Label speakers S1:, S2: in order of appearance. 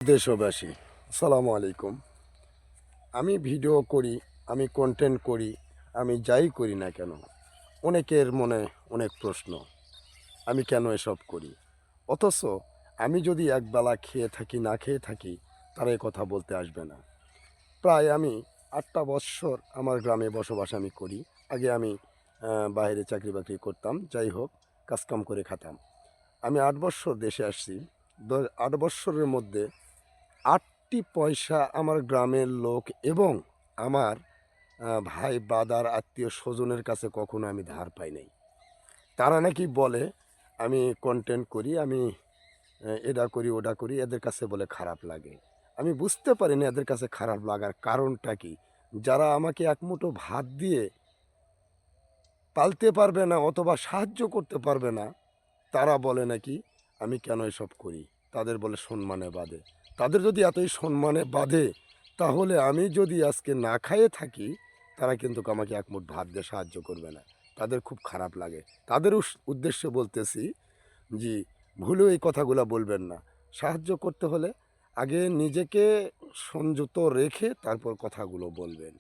S1: দেশবাসী, আসসালামু আলাইকুম। আমি ভিডিও করি, আমি কন্টেন্ট করি, আমি যাই করি না কেন, অনেকের মনে অনেক প্রশ্ন, আমি কেন এসব করি। অথচ আমি যদি একবেলা খেয়ে থাকি না খেয়ে থাকি, তারা এ কথা বলতে আসবে না। প্রায় আমি ৮টা বৎসর আমার গ্রামে বসবাস আমি করি। আগে আমি বাইরে চাকরি বাকরি করতাম, যাই হোক কাজকাম করে খাতাম। আমি ৮ বৎসর দেশে আসছি। ৮ বৎসরের মধ্যে ৮টি পয়সা আমার গ্রামের লোক এবং আমার ভাই, ব্রাদার, আত্মীয়-স্বজনের কাছে কখনো আমি ধার পাই নাই। তারা নাকি বলে আমি কন্টেন্ট করি, আমি এটা করি, ওটা করি, এদের কাছে বলে খারাপ লাগে। আমি বুঝতে পারি না এদের কাছে খারাপ লাগার কারণটা কি? যারা আমাকে এক মুঠো ভাত দিয়ে পালতে পারবে না অথবা সাহায্য করতে পারবে না, তারা বলে নাকি আমি কেন এসব করি? তাদের বলে সম্মানে বাধে। তাদের যদি এতই সম্মানে বাধে, তাহলে আমি যদি আজকে না খাইয়ে থাকি, তারা কিন্তু আমাকে এক মুঠ ভাত দিয়ে সাহায্য করবে না। তাদের খুব খারাপ লাগে। তাদের উদ্দেশ্যে বলতেছি যে, ভুলেও এই কথাগুলা বলবেন না। সাহায্য করতে হলে আগে নিজেকে সংযত রেখে তারপর কথাগুলো বলবেন।